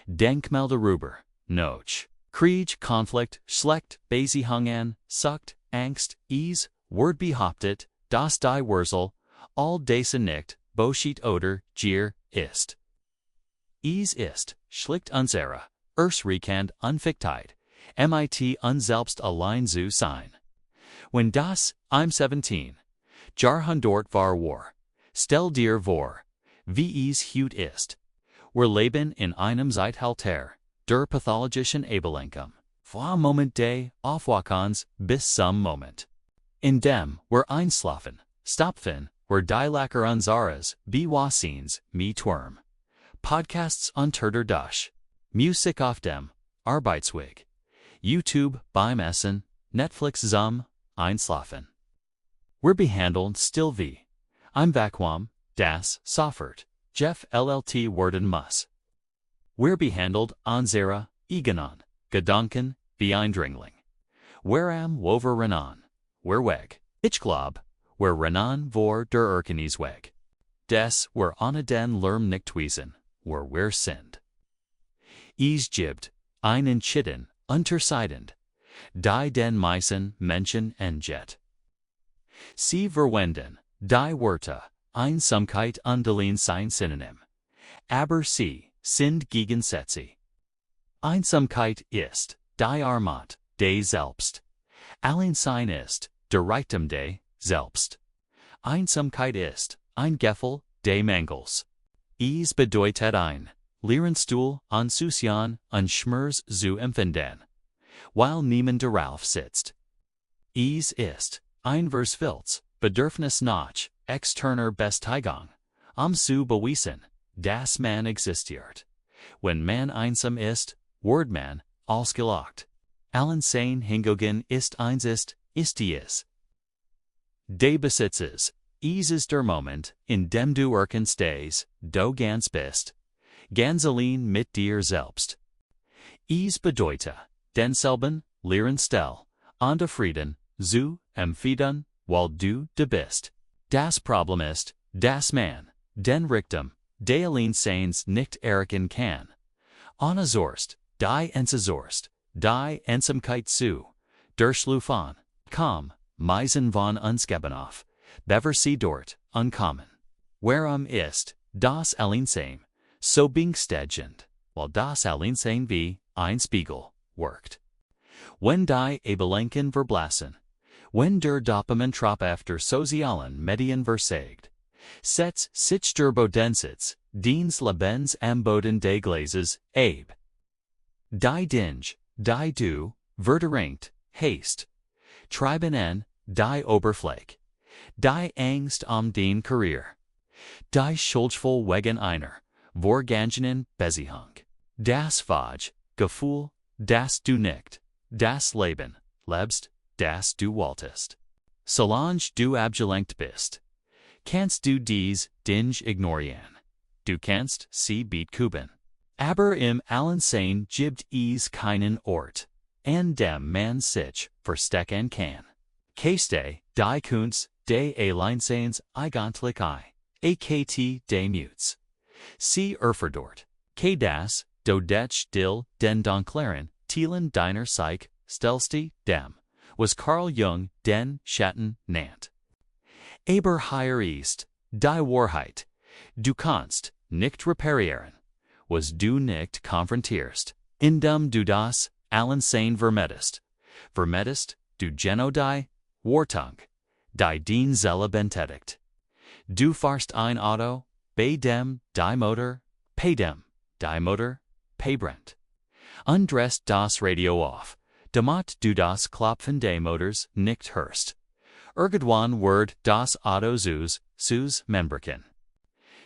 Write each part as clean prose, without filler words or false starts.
Denkmelderuber, Noch. Krieg, Konflikt, Schlecht, Beziehungen, Sucht, Angst, Ease, Word behauptet, das die Wurzel, all dessen nicht, Boshit oder Gier, ist. Ease ist, schlicht unsere, Erstrekend Unfichtheit, mit unselbst allein zu sein. When das, I'm 17, Jahrhundert war, stell dir vor, wie es Hut ist. Wir leben in einem Zeitalter, der pathologischen Ablenkung, vom Moment des Aufwachens bis zum Moment, in dem wir einschlafen, stopfen, wir die Lacker unseres Bewusstseins mit Turm. Podcasts unter der Dusche, Musik auf dem Arbeitsweg, YouTube beim Essen, Netflix zum Einschlafen. Wir behandeln still wie im Vakuum, das sofort, Jeff LLT werden muss. Wir behandelt unsere eigenen Gedanken wie Eindringling. Wir am Wover rennen, wir weg. Ich glaub, wir rennen vor der Erkennisweg. Des wir ohne den Lärm nicht wissen, wir sind. Es gibt einen Chitten unterscheidend, die den meisten Menschen entgeht. Sie verwenden die Wörter Einsamkeit und Alleinseins Synonym, aber sie sind Gegensätze. Einsamkeit ist die Armut des Selbst. Alleinsein ist der Reichtum des Selbst. Einsamkeit ist ein Gefühl des Mangels. Es bedeutet ein Lehrstuhl an Susion und Schmerz zu empfinden, weil niemand darauf sitzt. Es ist ein Verswills Bedürfnis nach externer Bestätigung, zu beweisen, dass man existiert. Wenn man einsam ist, wird man ausgelacht. Alleinsein hingegen ist eins ist dies. De Besitzes, es ist der Moment, in dem du erkennst, du ganz bist. Ganz allein mit dir selbst. Es bedeutet, denselben, leeren Stil, und Frieden, zu empfinden, weil du bist. Das Problem ist, dass man den Richtung des Alleinseins nicht erkennen kann. Ohne Zorst, die Entzorst, die Einsamkeit zu durchschlufen, komm, Meisen von uns geben auf, bever sie dort, unkommen. Warum ist das Alleinsein so beängstigend, weil das Alleinsein wie ein Spiegel wirkt. Wenn die Ablenkung verblassen, wenn der Dopamintrop after sozialen Medien versagt, setzt sich der Bodensitz, Dienst Lebens am Boden des Glases, ab. Die Dinge, die du, verdrängt, hast, treiben en, die Oberfläche, die Angst den Karriere, die Schuldgefühl wegen einer, vorgangenen Beziehung, das Fage, Gefühl, das du nicht, das Leben, lebst, das du wolltest. Solange du abgelenkt bist, kannst du dies Dinge ignorieren. Du kannst sie beatkuben. Aber im Alleinsein gibt es keinen Ort, an dem man sich verstecken kann. Kaste die Kunst des Alleinseins eigentlich akt des Mutes. Sie erfordert, das du dich still den dunklen Teilen deiner Psyche stellst dem, was Carl Jung den Schatten nannt. Aber hier ist die Wahrheit, du kannst nicht reparieren, was du nicht konfrontierst, indem du das Alleinsein vermeidest. Vermeidest du genau die Wartung, die den Seele bentätigt. Du fährst ein Auto, bei dem die Motor, brennt. Und drehst das Radio auf, damit du das Klopfen des Motors nicht hörst. Irgendwann wird das Auto sus Membrechen.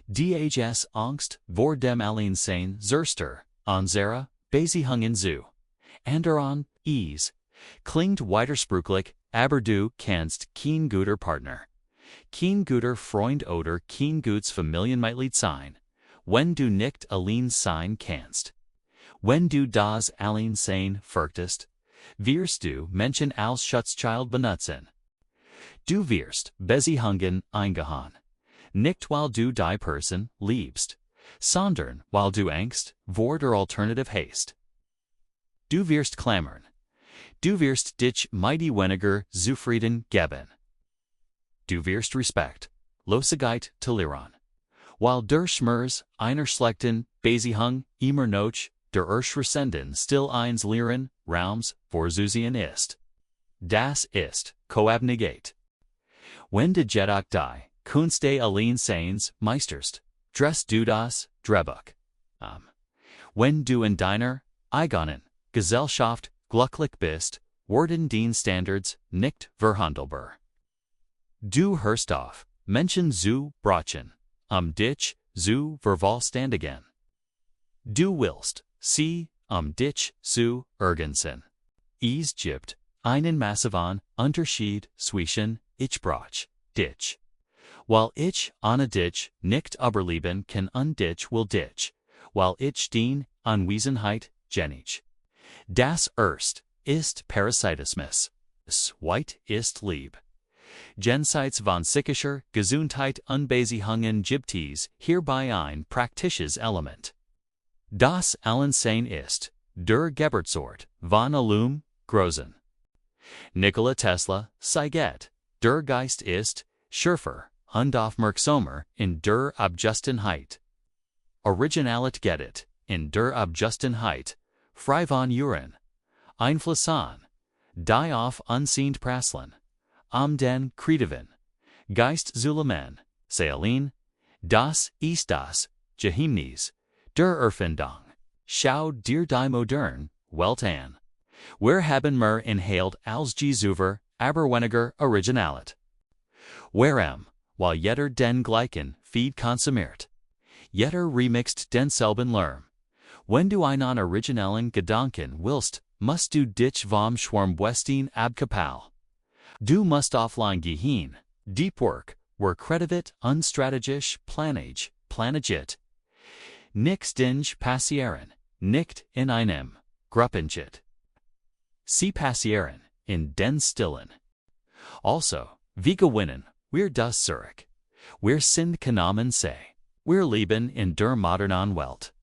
DHS Angst vor dem Alleinsein zerster, unsere Beziehungen zu. Anderan, es, klingt widersprüchlich, aber du kannst kein guter Partner, kein guter Freund oder kein gutes Familienmitglied sein, wenn du nicht allein sein kannst. Wenn du das Alleinsein fürchtest, wirst du Menschen als Schutzschild benutzen. Du wirst Beziehungen eingehen, nicht weil du die Person liebst, Sondern, while du Angst, Wort or alternative haste. Du wirst klammern. Du wirst dich mighty weniger zufrieden geben. Du wirst Respekt, Losigkeit toleran. While der Schmerz einer schlechten Beziehung immer noch der Erschrecenden still eins leeren Raums vorzusehen ist. Das ist Koabnegate. Wenn du jedoch die Kunst des Alleinseins meisterst, drehst du das Drehbuch. Wenn du in deiner eigenen Gesellschaft glücklich bist, werden den Standards nicht verhandelbar. Du hörst auf, Menschen zu brauchen, dich zu vervollständigen. Du willst sie dich zu ergänzen. Es gibt einen massiven Unterschied zwischen ich brauch dich. While ich ohne dich nicht überleben kann und dich will dich, while ich den Anwesenheit genich. Das erst ist Parasitismus, zweit ist Lieb. Jenseits von psychischer Gesundheit Unbeziehungen gibt es hierbei ein praktisches Element. Das Alleinsein ist der Geburtsort von allem Großen. Nikola Tesla sagt, der Geist ist schärfer und aufmerksamer in der Abgeschiedenheit. Originalität in der Abgeschiedenheit, frei von Uren, Einflüssen, die auf Unsehend prasseln, den Kreativen, Geist Zulemen, Seelen, das ist das Geheimnis der Erfindung. Schau dir die modern Welt an. Wir haben mehr inhaled als Jesuver, aber weniger Originalit. Warum, while jeder den gleichen Feed konsumiert, jeder remixt denselben Lärm. Wenn du einen originellen Gedanken willst, musst du dich vom Schwarmwesten abkoppeln. Du musst offline gehen, deep work, kreativt und strategisch planagit. Nicht dinge passieren, nicht in einem Gruppenchat. Sie passieren in den Stillen. Also, wie gewinnen wir das zurück? Wir sind genommen sei. Wir leben in der modernen Welt.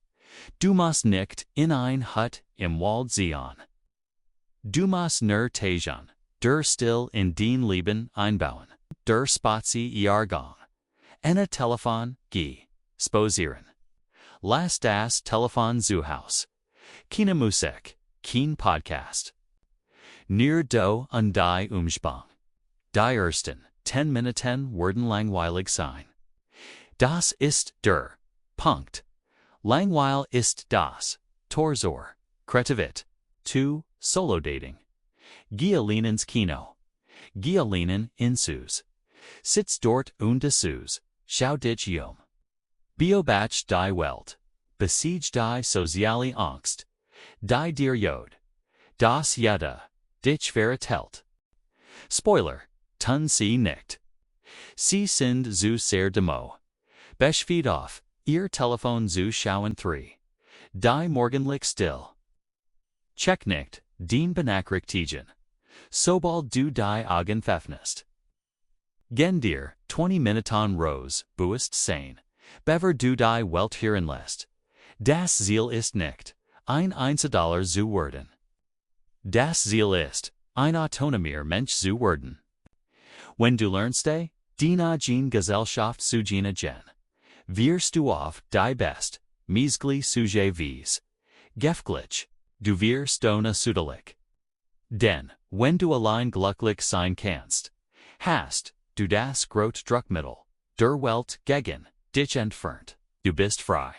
Du musst nicht in ein Hut im Wald ziehen. Du musst nur Tajan, der still in den Leben einbauen, der Spazier-Gang, eine Telefon, sposieren. Lass das Telefon zu Haus. Keine Musik, kein Podcast. Nur du und die Umspang. Die ersten 10 Minuten werden langweilig sein. Das ist der Punkt. Langweil ist das Tor zur Kreativität. 2. Solo-Dating. Geh allein ins Kino. Geh allein in Sus. Sitz dort und Sus. Schau dich Beobacht die Welt. Besiege die soziale Angst. Die dir jod. Das jeder dich vertellt. Spoiler, tun sie nicht. Sie sind zu sehr demo. Beschwed auf, ihr Telefon zu schauen 3. Die morgendlich still. Check nicht, den Benachrichtigen. Sobald du die Augen öffnest. Gehen dir 20 Minuten Rose, buist sein. Bever du die Welt hören lässt. Das Ziel ist nicht, ein $1 zu werden. Das Ziel ist, ein autonomer Mensch zu werden. Wenn du lernst, die Gesellschaft zu gen, wirst du auf die best, meisgli sujet wies. Gefglitch, du wirst ohne Südlich. Denn, wenn du allein glücklich sein kannst, hast du das Grot Druckmittel, der Welt gegen dich entfernt. Du bist frei.